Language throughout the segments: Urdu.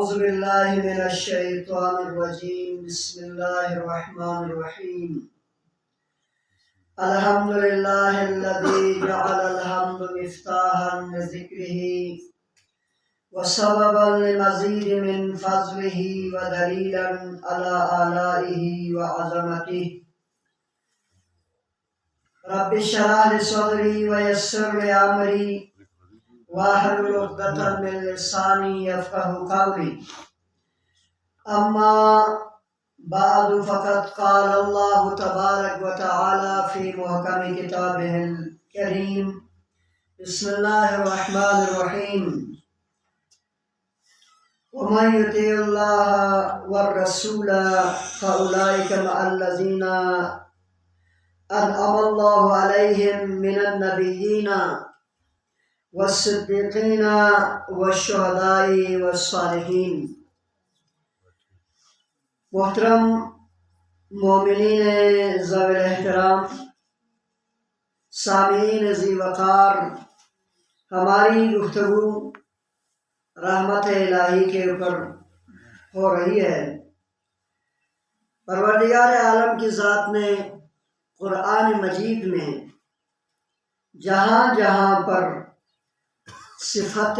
أعوذ بالله من الشيطان الرجيم بسم الله الرحمن الرحيم الحمد لله الذي جعل الحمد مفتاحا لذكره وسببا لمزيد من فضله ودليلا على آلائه وعظمته رب اشرح لي صدري ويسر لي أمري واحلل عقدة من لساني يفقهوا قولي أما بعد فقد قال الله تبارك وتعالى في محكم كتابه الكريم بسم الله الرحمن الرحيم ومن يطع الله والرسول فأولئك مع الذين أنعم الله عليهم من النبيين والصدیقین والشہداء والصالحین۔ محترم مومنین ذوی الاحترام، سامعین ذی وقار، ہماری گفتگو رحمت الہی کے اوپر ہو رہی ہے۔ پروردگار عالم کی ذات نے قرآن مجید میں جہاں جہاں پر صفت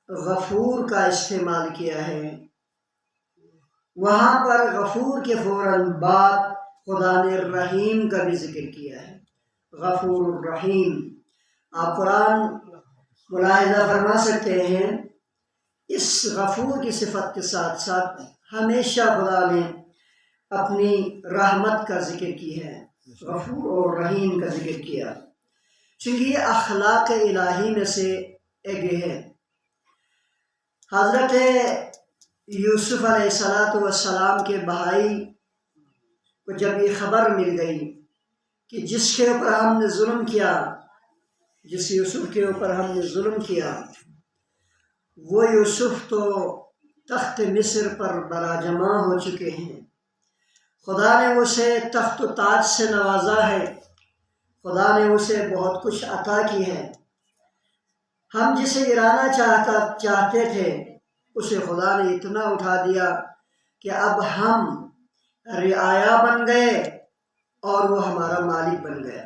غفور کا استعمال کیا ہے، وہاں پر غفور کے فوراً بعد خدا نے رحیم کا بھی ذکر کیا ہے، غفور الرحیم۔ آپ قرآن ملاحظہ فرما سکتے ہیں، اس غفور کی صفت کے ساتھ ساتھ ہمیشہ خدا نے اپنی رحمت کا ذکر کی ہے، غفور اور رحیم کا ذکر کیا، چونکہ یہ اخلاق الہی میں سے ایک ہے۔ حضرت یوسف علیہ السلام کے بھائی کو جب یہ خبر مل گئی کہ جس کے اوپر ہم نے ظلم کیا، جس یوسف کے اوپر ہم نے ظلم کیا، وہ یوسف تو تخت مصر پر براجماع ہو چکے ہیں، خدا نے اسے تخت و تاج سے نوازا ہے، خدا نے اسے بہت کچھ عطا کی ہے۔ ہم جسے گرانا چاہتے تھے اسے خدا نے اتنا اٹھا دیا کہ اب ہم رعایا بن گئے اور وہ ہمارا مالک بن گیا،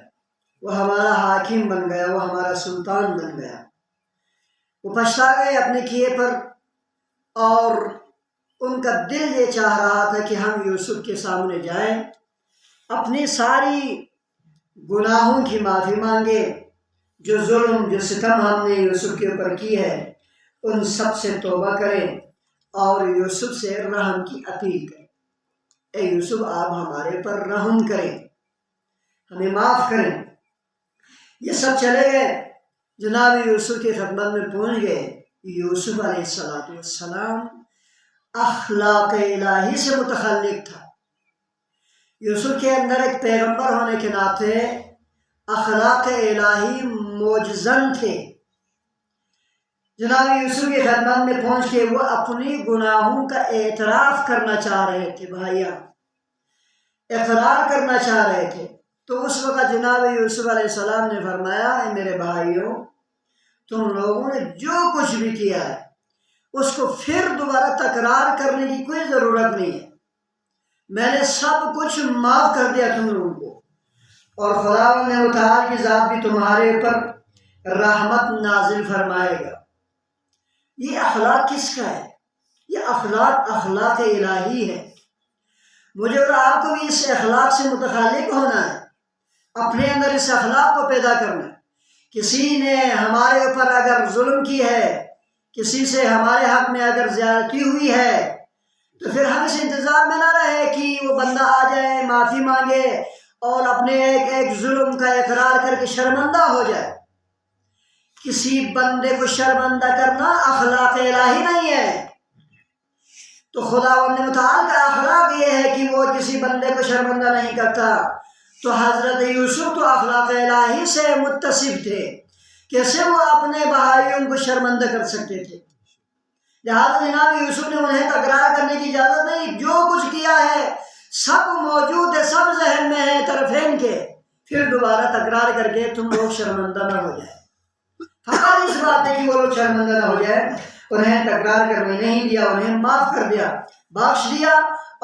وہ ہمارا حاکم بن گیا، وہ ہمارا سلطان بن گیا۔ وہ پچھتا گئے اپنے کیے پر، اور ان کا دل یہ چاہ رہا تھا کہ ہم یوسف کے سامنے جائیں، اپنی ساری گناہوں کی معافی مانگے، جو ظلم جو ستم ہم نے یوسف کے اوپر کی ہے ان سب سے توبہ کریں اور یوسف سے رحم کی اپیل کریں۔ اے یوسف، آپ ہمارے پر رحم کریں، ہمیں معاف کریں۔ یہ سب چلے گئے، جناب یوسف کی خدمت میں پہنچ گئے۔ یوسف علیہ السلام اخلاق الہی سے متخلق تھا۔ یوسف کے اندر ایک پیغمبر ہونے کے ناطے اخلاق الہی موجزن تھے۔ جناب یوسف کی خدمت میں پہنچ کے وہ اپنی گناہوں کا اعتراف کرنا چاہ رہے تھے، بھائیاں اقرار کرنا چاہ رہے تھے۔ تو اس وقت جناب یوسف علیہ السلام نے فرمایا، اے میرے بھائیوں، تم لوگوں نے جو کچھ بھی کیا ہے اس کو پھر دوبارہ تکرار کرنے کی کوئی ضرورت نہیں ہے، میں نے سب کچھ معاف کر دیا تم لوگوں کو، اور خداوند متعال کی ذات بھی تمہارے اوپر رحمت نازل فرمائے گا۔ یہ اخلاق کس کا ہے؟ یہ اخلاق الہی ہے۔ مجھے اور آپ کو بھی اس اخلاق سے متخلق ہونا ہے، اپنے اندر اس اخلاق کو پیدا کرنا ہے۔ کسی نے ہمارے اوپر اگر ظلم کی ہے، کسی سے ہمارے حق میں اگر زیادتی ہوئی ہے، تو پھر ہم اس انتظار میں نہ رہے کہ وہ بندہ آ جائے، معافی مانگے اور اپنے ایک ظلم کا اقرار کر کے شرمندہ ہو جائے۔ کسی بندے کو شرمندہ کرنا اخلاق الہی نہیں ہے۔ تو خداوند متعال کا اخلاق یہ ہے کہ وہ کسی بندے کو شرمندہ نہیں کرتا۔ تو حضرت یوسف تو اخلاق الہی سے متصف تھے، کیسے وہ اپنے بھائیوں کو شرمندہ کر سکتے تھے؟ لہٰذا جناب یوسف نے انہیں تکرار کرنے کی اجازت نہیں، جو کچھ کیا ہے سب موجود ہے، سب ذہن میں ہے طرفین کے، پھر دوبارہ تکرار کر کے تم لوگ شرمندہ نہ ہو جائے۔ فقط اس بات ہے کہ وہ لوگ شرمندہ نہ ہو جائے، انہیں تکرار کرنے نہیں دیا، انہیں معاف کر دیا، بخش دیا،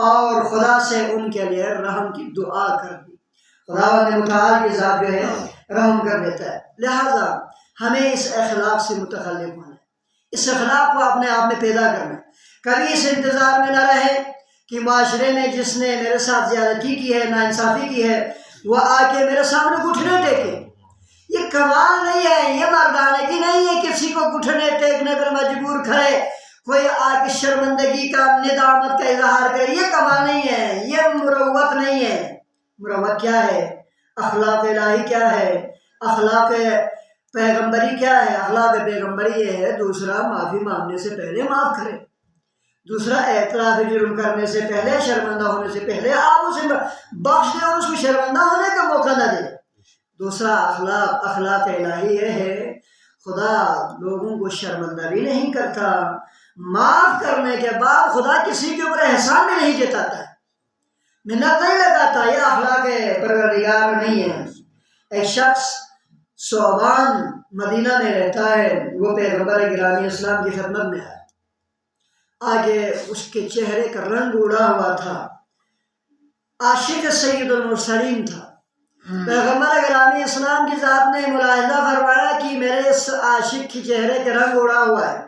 اور خدا سے ان کے لیے رحم کی دعا کر دی۔ خداوند متعال کی ذات جو ہے رحم کر دیتا ہے۔ لہذا ہمیں اس اخلاق سے متخلق ہونا ہے، اس اخلاق کو اپنے آپ میں پیدا کرنا ہے۔ کبھی اس انتظار میں نہ رہے کہ معاشرے میں جس نے میرے ساتھ زیادتی کی ہے، ناانصافی کی ہے، وہ آ کے میرے سامنے گھٹنے ٹیکے۔ یہ کمال نہیں ہے، یہ مردانگی نہیں ہے کسی کو گھٹنے ٹیکنے پر مجبور کرے، کوئی آ کے شرمندگی کا، ندامت کا اظہار کرے۔ یہ کمال نہیں ہے، یہ مروت نہیں ہے۔ مروت کیا ہے؟ اخلاق الہی کیا ہے؟ اخلاق پیغمبری کیا ہے؟ اخلاق پیغمبری یہ ہے دوسرا معافی مانگنے سے پہلے معاف کرے، دوسرا اعتراف جرم کرنے سے پہلے، شرمندہ ہونے سے پہلے آپ اسے بخش دیں اور اس کو شرمندہ ہونے کا موقع نہ دیں۔ دوسرا اخلاق الہی یہ ہے خدا لوگوں کو شرمندہ بھی نہیں کرتا، معاف کرنے کے بعد خدا کسی کے اوپر احسان بھی نہیں جتاتا ہے، منت نہیں لگاتا۔ یہ اخلاق پروردگار نہیں ہے۔ ایک شخص صوبان مدینہ میں رہتا ہے، وہ پیغمبر گرامی اسلام کی خدمت میں ہے۔ آگے اس کے چہرے کا رنگ اڑا ہوا تھا، عاشق سید المرسلین تھا۔ پیغمبر گرامی اسلام کی ذات نے ملاحظہ فرمایا کہ میرے اس عاشق کے چہرے کا رنگ اڑا ہوا ہے،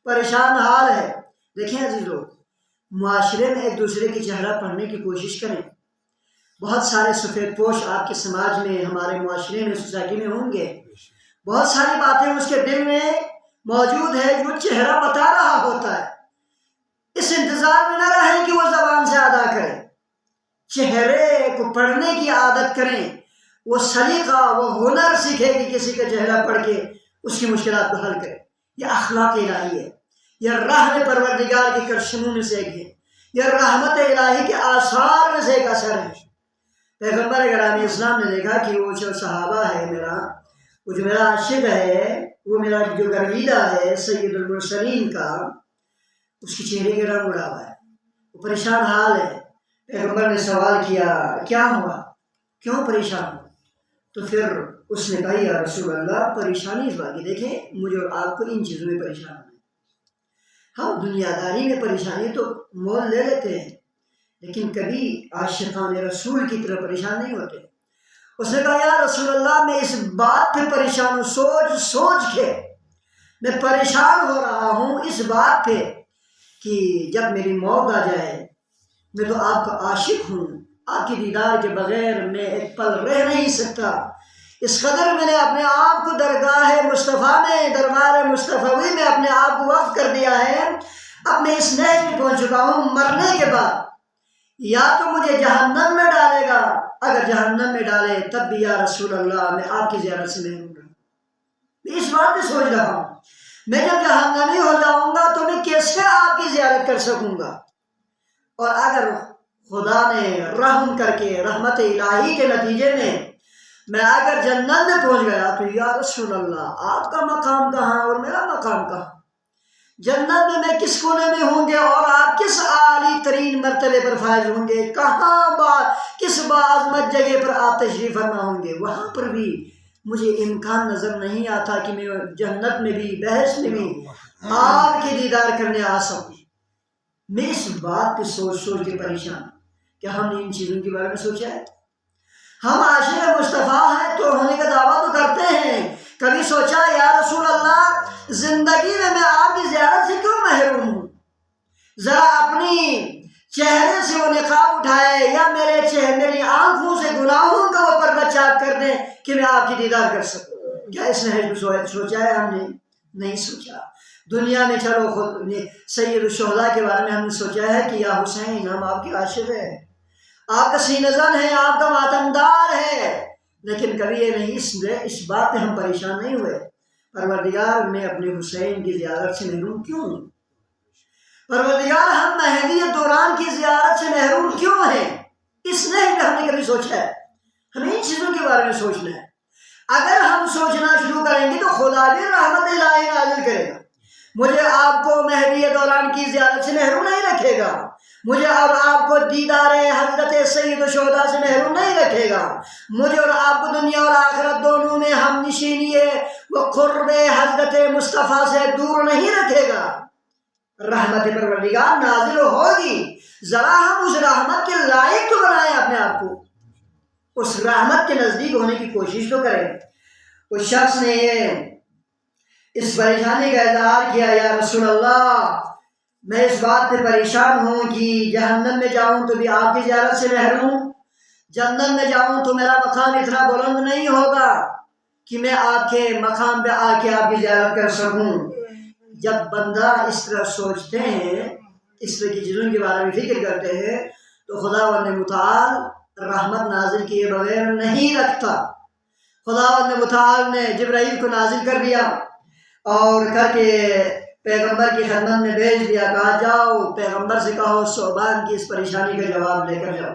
پریشان حال ہے۔ دیکھیں عزیز لوگ، معاشرے میں ایک دوسرے کی چہرہ پڑھنے کی کوشش کریں۔ بہت سارے سفید پوش آپ کے سماج میں، ہمارے معاشرے میں، سوسائٹی میں ہوں گے، بہت ساری باتیں اس کے دل میں موجود ہے جو چہرہ بتا رہا ہوتا ہے۔ اس انتظار میں نہ رہیں کہ وہ زبان سے ادا کرے، چہرے کو پڑھنے کی عادت کریں، وہ سلیقہ، وہ ہنر سیکھے کہ کسی کا چہرہ پڑھ کے اس کی مشکلات کو حل کرے۔ یہ اخلاق الہی ہے، یہ رحم پروردگار کے کرشموں میں سے ایک ہے، یہ رحمت الہی کے آثار میں سے ایک اثر ہے۔ پیغمبر گرامی اسلام نے دیکھا کہ وہ جو صحابہ ہے وہ جو میرا عاشق ہے، وہ میرا جو گرویدہ ہے سید المرسلین کا، اس کے چہرے کے رنگ اڑا ہوا ہے، وہ پریشان حال ہے۔ پیغمبر نے سوال کیا کیا ہوا، کیوں پریشان ہو؟ تو پھر اس نے کہا یا رسول اللہ پریشانی اس بات کی، دیکھیں مجھے اور آپ کو ان چیزوں میں پریشان ہونا ہے۔ ہم دنیا داری میں پریشانی تو مول لے لیتے ہیں، لیکن کبھی عاشقان رسول کی طرح پریشان نہیں ہوتے۔ اس نے کہا یا رسول اللہ میں اس بات پہ پریشان ہوں، سوچ سوچ کے میں پریشان ہو رہا ہوں اس بات پہ کہ جب میری موت آ جائے، میں تو آپ کا عاشق ہوں، آپ کی دیدار کے بغیر میں ایک پل رہ نہیں سکتا۔ اس قدر میں نے اپنے آپ کو درگاہ مصطفیٰ میں، دربار مصطفی میں اپنے آپ کو وقف کر دیا ہے۔ اب میں اس نہج میں پہنچ چکا ہوں، مرنے کے بعد یا تو مجھے جہنم میں ڈالے گا، اگر جہنم میں ڈالے تب بھی یا رسول اللہ میں آپ کی زیارت سے محروم رہوں۔ میں اس بات پہ سوچ رہا ہوں، میں جب جہنمی ہو جاؤں گا تو میں کیسے آپ کی زیارت کر سکوں گا؟ اور اگر خدا نے رحم کر کے رحمت الہی کے نتیجے میں اگر جنت میں پہنچ گیا تو یا رسول اللہ آپ کا مقام کہاں اور میرا مقام کہاں؟ جنت میں کس کونے میں ہوں گے اور آپ کس عالی ترین مرتبے پر فائز ہوں گے؟ کہاں کس باعظمت جگہ پر آپ تشریف فرما ہوں گے؟ وہاں پر بھی مجھے امکان نظر نہیں آتا کہ میں جنت میں بھی، بحث میں بھی آپ کی دیدار کرنے آ سکوں۔ میں اس بات پہ سوچ کے پریشان، کیا ہم نے ان چیزوں کے بارے میں سوچا ہے؟ ہم عاشق مصطفیٰ ہیں تو ہونے کا دعویٰ تو کرتے ہیں، کبھی سوچا یا رسول اللہ زندگی میں آپ کی زیارت سے کیوں محروم ہوں؟ ذرا اپنی چہرے سے وہ نقاب اٹھائے یا میری آنکھوں سے گناہوں کا وہ پردہ چاک کر دیں کہ میں آپ کی دیدار کر سکوں۔ کیا اس نے سوچا ہے؟ ہم نے نہیں سوچا۔ دنیا میں چلو خود سید الشہداء کے بارے میں ہم نے سوچا ہے کہ یا حسین ہم آپ کے عاشق ہیں، آپ کا سینہ زن ہے، آپ کا ماتمدار ہے، لیکن کبھی یہ نہیں اس بات پہ ہم پریشان نہیں ہوئے پروردگار میں اپنے حسین کی زیارت سے محروم کیوں ہوں؟ پروردگار ہم مہدی دوران کی زیارت سے محروم کیوں ہیں؟ اس نے ہم نے کبھی سوچا ہے؟ ہمیں ان چیزوں کے بارے میں سوچنا ہے۔ اگر ہم سوچنا شروع کریں گے تو خدا بھی رحمت الہی نازل کرے گا۔ مجھے آپ کو مہدی دوران کی زیارت سے محروم نہیں رکھے گا، مجھے اور آپ کو دیدار حضرت سید الشہداء سے محروم نہیں رکھے گا، مجھے اور آپ کو دنیا اور آخرت دونوں میں ہم نشینی و قرب حضرت مصطفیٰ سے دور نہیں رکھے گا۔ رحمت پروردگار نازل ہوگی، ذرا ہم اس رحمت کے لائق تو بنائیں اپنے آپ کو، اس رحمت کے نزدیک ہونے کی کوشش تو کریں۔ اس شخص نے اس پریشانی کا اظہار کیا، یا رسول اللہ میں اس بات پہ پریشان ہوں کہ جہنم میں جاؤں تو بھی آپ کی زیارت سے محروم، جنت میں جاؤں تو میرا مقام اتنا بلند نہیں ہوگا کہ میں آپ کے مقام پہ آ کے آپ کی زیارت کر سکوں۔ جب بندہ اس طرح سوچتے ہیں، اس طرح کی چیزوں کے بارے میں فکر کرتے ہیں، تو خداوند متعال رحمت نازل کیے بغیر نہیں رکھتا۔ خداوند متعال نے جبرائیل کو نازل کر دیا اور کر کے پیغمبر کی خدمت میں بھیج دیا، کہا جاؤ پیغمبر سے کہو ثعبان کی اس پریشانی کا جواب لے کر جاؤ۔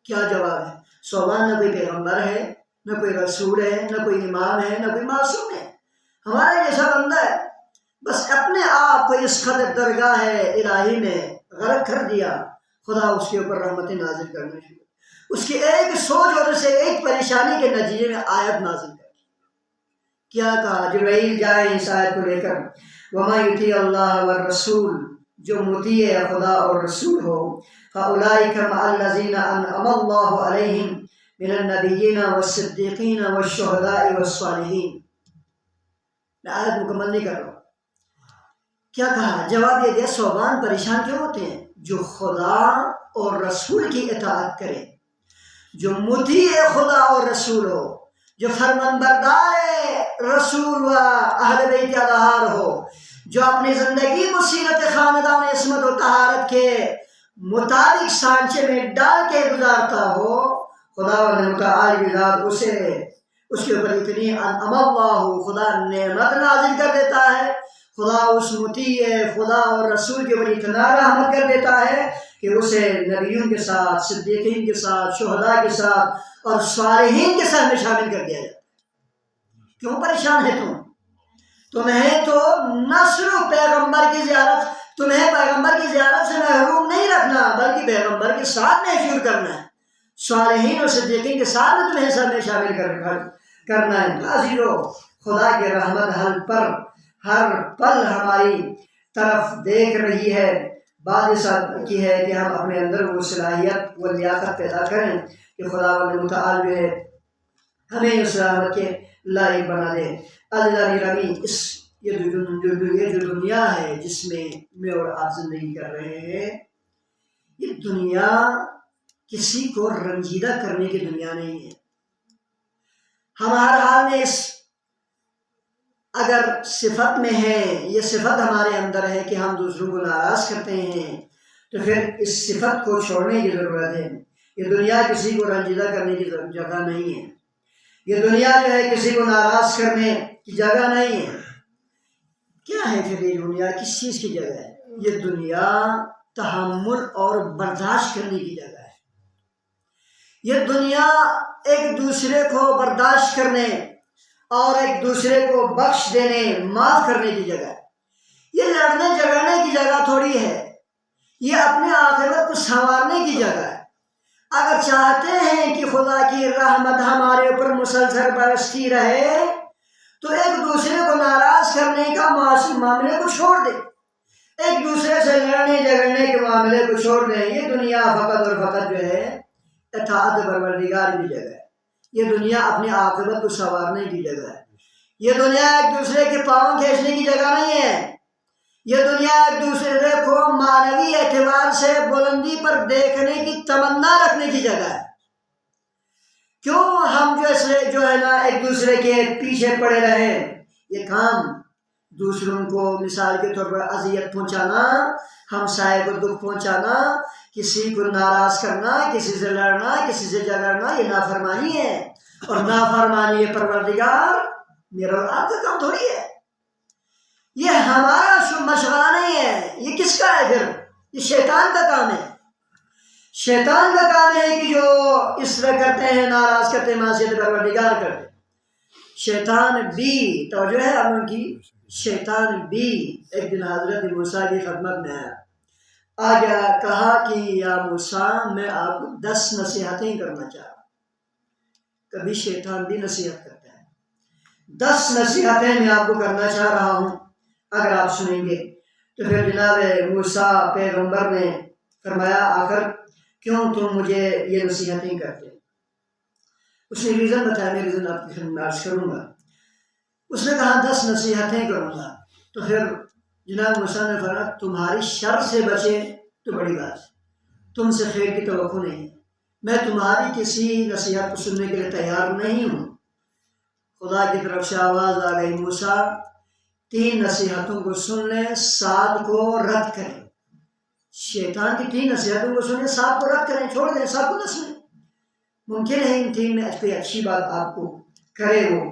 کیا جواب ہے؟ ثعبان نہ کوئی پیغمبر ہے، نہ کوئی رسول ہے، نہ کوئی امام ہے، نہ کوئی معصوم ہے، ہمارا جیسا بندہ ہے، بس اپنے آپ کو اس قدر درگاہ الہی میں غرق کر دیا، خدا اس کے اوپر رحمت نازل کرنے شروع، اس کی ایک سوچ اور سے ایک پریشانی کے نتیجے میں آیت نازل کر۔ کیا کہا؟ جبرائیل جائیں اس آیت کو لے کر، وَمَا يُطِيعِ اللَّهَ وَالرَّسُولُ، جو مطیع خدا اور رسول ہو، فَأُولَٰئِكَ مَعَ الَّذِينَ أَنْعَمَ اللَّهُ عَلَيْهِمْ مِنَ النَّبِيِّينَ وَالصِّدِّيقِينَ وَالشُّهَدَاءِ وَالصَّالِحِينَ۔ میں آیت مکمل نہیں کر رہا ہوں۔ کیا کہا؟ جواب یہ دیا، ثعبان پریشان کیوں ہوتے ہیں؟ جو خدا اور رسول کی اطاعت کرے، جو مطیع خدا اور رسول ہو، جو فرمانبردار رسول و اہل بیت اطہار ہو، جو اپنی زندگی کو سیرت خاندان عصمت و طہارت کے مطابق سانچے میں ڈال کے گزارتا ہو، خدا و متعال کی ذات اسے اس کے اوپر اتنی انعم اللہ، خدا نعمت نازل کر دیتا ہے، خدا اس مطیع خدا اور رسول کے اوپر اتنا رحمت کر دیتا ہے کہ اسے نبیوں کے ساتھ، صدیقین کے ساتھ، شہداء کے ساتھ اور صالحین کے ساتھ میں شامل کر دیا جاتا ہے۔ کیوں پریشان ہے تمہیں تو نہ صرف پیغمبر کی زیارت، تمہیں پیغمبر کی زیارت سے محروم نہیں رکھنا، بلکہ پیغمبر کے ساتھ محشور کرنا ہے، صالحین اور صدیقین کے ساتھ میں تمہیں سب میں شامل کرنا ہے۔ تو عزیزو، خدا کی رحمت ہر پل ہماری طرف دیکھ رہی ہے، بات اس کی ہے کہ ہم اپنے اندر وہ صلاحیت و لیاقت پیدا کریں کہ خداوند متعال جو ہے ہمیں اس رحمت کے لائق بنا دے۔ اللہ ربی، یہ جو دنیا ہے جس میں اور آپ زندگی کر رہے ہیں، یہ دنیا کسی کو رنجیدہ کرنے کی دنیا نہیں ہے۔ ہم ہر حال میں اگر صفت میں ہے، یہ صفت ہمارے اندر ہے کہ ہم دوسروں کو ناراض کرتے ہیں، تو پھر اس صفت کو چھوڑنے کی ضرورت ہے۔ یہ دنیا کسی کو رنجیدہ کرنے کی جگہ نہیں ہے، یہ دنیا جو ہے کسی کو ناراض کرنے کی جگہ نہیں ہے۔ کیا ہے پھر یہ دنیا؟ کس چیز کی جگہ ہے؟ یہ دنیا تحمل اور برداشت کرنے کی جگہ ہے۔ یہ دنیا ایک دوسرے کو برداشت کرنے اور ایک دوسرے کو بخش دینے، معاف کرنے کی جگہ ہے۔ یہ لڑنے جھگڑنے کی جگہ تھوڑی ہے، یہ اپنے آخرت کو سنوارنے کی جگہ ہے۔ اگر چاہتے ہیں کہ خدا کی رحمت ہمارے اوپر مسلسل برستی رہے تو ایک دوسرے کو ناراض کرنے کا معاملے کو چھوڑ دیں، ایک دوسرے سے لڑنے جھگڑنے کے معاملے کو چھوڑ دیں۔ یہ دنیا فقط اور فقط جو ہے اطاعت پروردگار کی جگہ ہے، یہ دنیا اپنے عاقبت کو سنوارنے کی جگہ ہے، یہ دنیا ایک دوسرے کے پاؤں کھینچنے کی جگہ نہیں ہے، یہ دنیا ایک دوسرے کو معنوی اعتبار سے بلندی پر دیکھنے کی تمنا رکھنے کی جگہ ہے۔ کیوں ہم جو ہے نا ایک دوسرے کے پیچھے پڑے رہے؟ یہ کام دوسروں کو مثال کے طور پر اذیت پہنچانا، ہمسائے کو دکھ پہنچانا، کسی کو ناراض کرنا، کسی سے لڑنا، کسی سے جھگڑنا، یہ نافرمانی ہے، اور نافرمانی پروردگار میرا اور آپ کا کام تھوڑی ہے، یہ ہمارا مشغلہ نہیں ہے۔ یہ کس کا ہے پھر؟ یہ شیطان کا کام ہے۔ شیطان کا کام ہے کہ جو اس طرح کرتے ہیں، ناراض کرتے ہیں، معصیت پروردگار کرتے ہیں۔ شیطان بھی توجہ ہے آپ کی شیطان بھی ایک دن حضرت موسیٰ کی خدمت میں آ گیا، کہا کہ یا موسیٰ میں آپ کو 10 نصیحتیں کرنا چاہ رہا ہوں۔ کبھی شیطان بھی نصیحت کرتا ہے، 10 نصیحتیں میں آپ کو کرنا چاہ رہا ہوں، اگر آپ سنیں گے۔ تو پھر جناب موسیٰ پیغمبر نے فرمایا آخر کیوں تم مجھے یہ نصیحتیں کرتے؟ اس نے ریزن بتایا، میں ریزن آپ کی خدمت عرض کروں گا۔ اس نے کہا 10 نصیحتیں کروں گا۔ تو پھر جناب موسیٰ نے فرمایا تمہاری شر سے بچے تو بڑی بات ہے، تم سے خیر کی توقع نہیں ہے، میں تمہاری کسی نصیحت کو سننے کے لیے تیار نہیں ہوں۔ خدا کی طرف سے آواز آ گئی موسیٰ 3 نصیحتوں کو سن لیں، 7 کو رد کریں۔ شیطان کی 3 نصیحتوں کو سنیں، 7 کو رد کریں، چھوڑ دیں، 7 کو نہ سنیں۔ ممکن ہے ان 3 میں کوئی اچھی بات آپ کو کرے وہ۔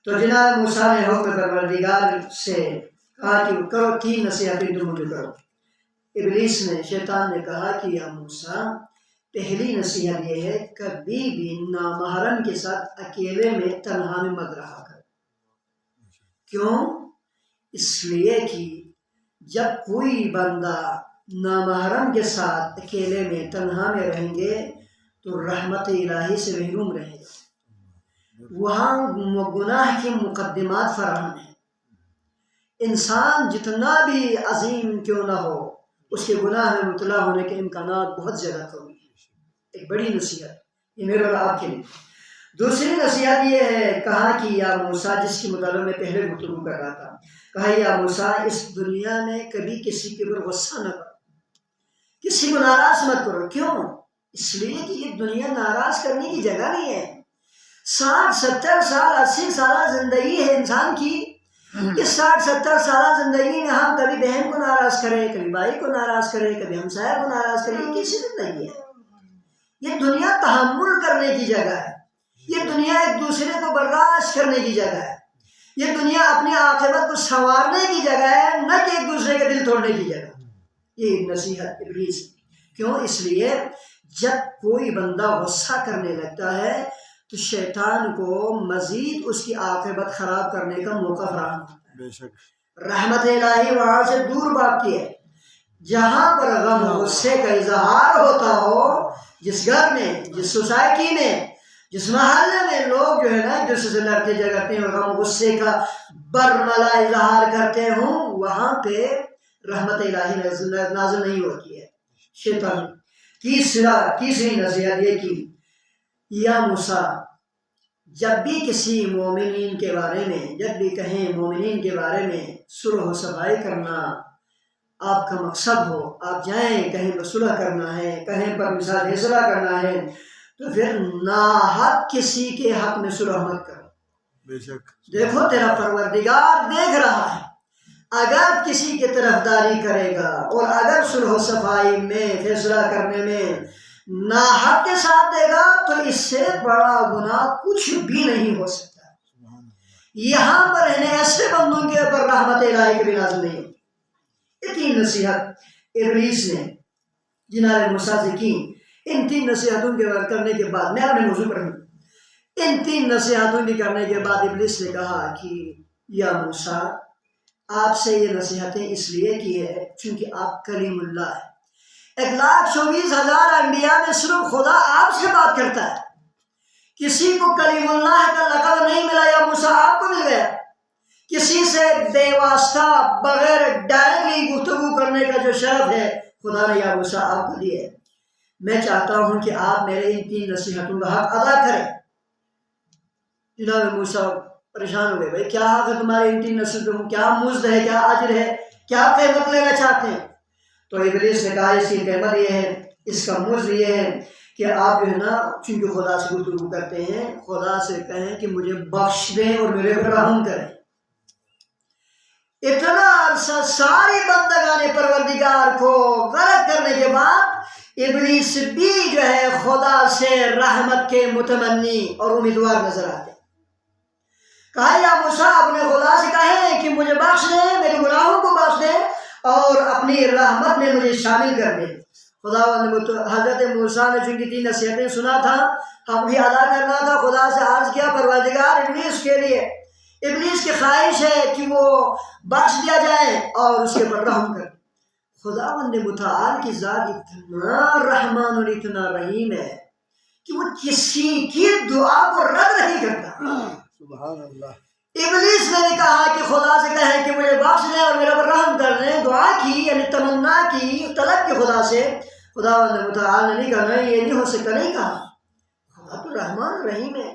تو جناب موسیٰ نے حکم پروردگار سے کہا کہ کرو 3 نصیحتیں تم مجھے کرو۔ ابلیس نے، شیطان نے کہا کہ یا موسیٰ پہلی نصیحت یہ ہے کبھی بھی نامحرم کے ساتھ اکیلے میں تنہا میں مت رہا کر۔ کیوں؟ اس لیے کہ جب کوئی بندہ نامحرم کے ساتھ اکیلے میں تنہا میں رہیں گے تو رحمت الہی سے محروم رہے گا، وہاں گناہ کی مقدمات فراہم ہیں۔ انسان جتنا بھی عظیم کیوں نہ ہو، اس کے گناہ میں مبتلا ہونے کے امکانات بہت زیادہ کم ہیں۔ ایک بڑی نصیحت یہ میرے اور آپ کے لیے۔ دوسری نصیحت یہ ہے، کہا کہ یا موسیٰ، جس کی مطالعہ میں پہلے گفتگو کر رہا تھا، کہا یا موسیٰ اس دنیا میں کبھی کسی کے اوپر غصہ نہ کرو، کسی کو ناراض مت کرو۔ کیوں؟ اس لیے کہ یہ دنیا ناراض کرنے کی جگہ نہیں ہے۔ 60 70 سال 80 سالہ زندگی ہے انسان کی، اس 60 70 سالہ زندگی میں ہم کبھی بہن کو ناراض کریں، کبھی بھائی کو ناراض کریں، کبھی ہمسایہ کو ناراض کریں، یہ کیسی زندگی ہے؟ یہ دنیا تحمل کرنے کی جگہ ہے، یہ دنیا ایک دوسرے کو برداشت کرنے کی جگہ ہے، یہ دنیا اپنی عاقبت کو سنوارنے کی جگہ ہے، نہ کہ ایک دوسرے کے دل توڑنے کی جگہ۔ یہ نصیحت ابلیس۔ کیوں؟ اس لیے جب کوئی بندہ غصہ کرنے لگتا ہے تو شیطان کو مزید اس کی عاقبت خراب کرنے کا موقع فراہم ہوتا ہے۔ رحمت الہی وہاں سے دور بھاگتی ہے۔ جہاں پر غم غصے کا اظہار ہوتا ہو، جس گھر میں، جس سوسائٹی میں، جس محلے میں لوگ جو ہے نا ایک دوسرے سے لڑتے جھگڑتے ہیں اور غم غصے کا برملا اظہار کرتے ہوں، وہاں پہ رحمت الہی نازل نہیں ہوتی ہے۔ شیطان تیسری نصیحت یہ کی یا موسیٰ جب بھی کسی مومنین کے بارے میں، جب بھی کہیں مومنین کے بارے میں صلح و صفائی کرنا آپ کا مقصد ہو، آپ جائیں کہیں پر صلح کرنا ہے، کہیں پر مثال فیصلہ کرنا ہے، تو پھر ناحق کسی کے حق میں صلح مت کرو۔ بے شک دیکھو تیرا پروردگار دیکھ رہا ہے، اگر کسی کی طرفداری کرے گا اور اگر صلح و صفائی میں فیصلہ کرنے میں ناحق کے ساتھ دے گا تو اس سے بڑا گناہ کچھ بھی نہیں ہو سکتا۔ یہاں پر انہیں ایسے بندوں کے اوپر رحمت الہی کبھی نازل نہیں ہوتی۔ یہ 3 نصیحت ابلیس نے جناب موسیٰ سے کی۔ ان 3 نصیحتوں کے کرنے کے بعد میں اپنے موضوع پر ہوں، ان 3 نصیحتوں کے کرنے کے بعد ابلیس نے کہا کہ یا موسیٰ آپ سے یہ نصیحتیں اس لیے کی ہے چونکہ آپ کلیم اللہ ہیں۔ 1,24,000 انبیاء میں صرف خدا آپ سے بات کرتا ہے، کسی کو کلیم اللہ کا لقب نہیں ملا، یا موسیٰ آپ کو مل گیا۔ کسی سے بے واسطہ بغیر ڈائریکٹلی گفتگو کرنے کا جو شرف ہے خدا نے یا موسیٰ آپ کو دی ہے۔ میں چاہتا ہوں کہ آپ میرے ان 3 نصیحتوں کا حق ادا کریں۔ جناب موسیٰ پریشان ہو گئے، بھائی کیا حق ہے تمہارے ان 3 نصیحتوں، کیا مزد ہے، کیا اجر ہے، کیا قیمت لینا چاہتے ہیں؟ تو ابلیس نے کہا اس کی قیمت یہ ہے، اس کا مزد یہ ہے کہ آپ جو ہے نا چونکہ خدا سے گفتگو کرتے ہیں، خدا سے کہیں کہ مجھے بخش دیں اور میرے پر رحم کریں۔ اتنا عرصہ ساری بندگان پروردگار کو غلط کرنے کے بعد ابلیس بھی جو ہے خدا سے رحمت کے متمنی اور امیدوار نظر آتے۔ کہا یا موسیٰ اپنے خدا سے کہیں کہ مجھے بخش دیں، میرے گناہوں کو بخش دیں اور اپنی رحمت میں مجھے شامل کر دیں۔ خدا حضرت موسیٰ نے چونکہ 3 نصیحتیں سنا تھا، حق بھی ادا کرنا تھا، خدا سے عرض کیا پروردگار ابلیس کے لیے ابلیس کی خواہش ہے کہ وہ بخش دیا جائے اور اس کے اوپر رحم کر. خداوند متعال کی ذات اتنا رحمان اور اتنا رحیم ہے کہ وہ کسی کی دعا کو رد نہیں کرتا. سبحان اللہ. ابلیس نے بھی کہا کہ خدا سے کہیں کہ مجھے بخش دیں اور میرے پر رحم کر دیں. دعا کی یعنی تمنا کی، طلب کی خدا سے. خداوند متعال نے نہیں کہا نہیں یہ نہیں ہو سکتا. نہیں کہا. خدا تو رحمان رحیم ہے،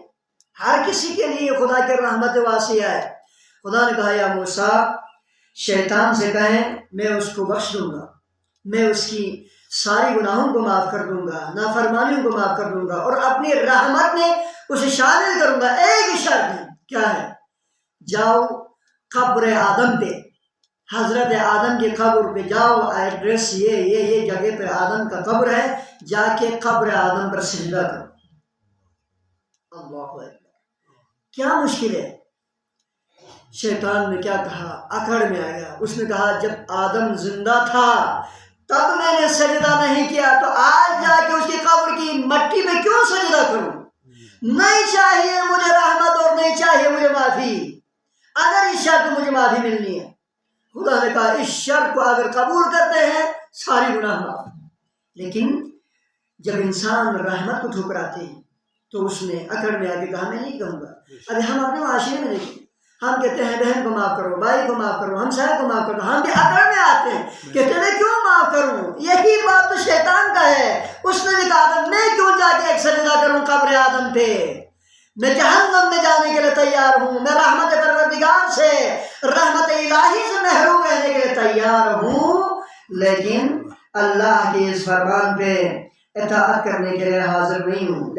ہر کسی کے لیے خدا کی رحمت واسعہ ہے. خدا نے کہا یا موسیٰ شیطان سے کہیں میں اس کو بخش دوں گا، میں اس کی ساری گناہوں کو معاف کر دوں گا، نافرمانیوں کو معاف کر دوں گا اور اپنی رحمت میں اسے شامل کروں گا. ایک ہی شرط ہے. کیا ہے؟ جاؤ قبر آدم پہ، حضرت آدم کی قبر پہ جاؤ. ایڈریس یہ جگہ پہ آدم کا قبر ہے، جا کے قبر آدم پر سجدہ کرو. اللہ اکبر. کیا مشکل ہے؟ شیطان نے کیا کہا؟ اکڑ میں آ گیا. اس نے کہا جب آدم زندہ تھا تب میں نے سجدہ نہیں کیا، تو آج جا کے اس کی قبر کی مٹی میں کیوں سجدہ کروں؟ نہیں چاہیے مجھے رحمت اور نہیں چاہیے مجھے معافی. اگر اس شرط مجھے معافی ملنی ہے. خدا نے کہا اس شرط کو اگر قبول کرتے ہیں ساری گناہ معاف. لیکن جب انسان رحمت کو ٹھکراتے ہیں تو اس نے اکڑ میں آ کے کہا میں نہیں کہوں گا. ابھی ہم اپنے معاشرے میں دیکھیں، ہم کہتے ہیں بہن کو معاف کرو، بھائی کو معاف کرو، ہمسائے کو معاف کرو. ہم بھی اکڑ میں آتے ہیں، کہتے ہیں میں کیوں معاف کروں؟ یہی بات تو شیطان کا ہے. اس نے بھی کہا تھا میں کیوں جا کے ایک سجدہ کروں قبر آدم پہ؟ میں جہنم میں جانے کے لیے تیار ہوں. میں رحمت پروردگار سے، رحمت الہی سے محروم رہنے کے لیے تیار ہوں، لیکن اللہ کے اس فرمان پہ اطاعت کرنے کے لیے حاضر نہیں ہوں.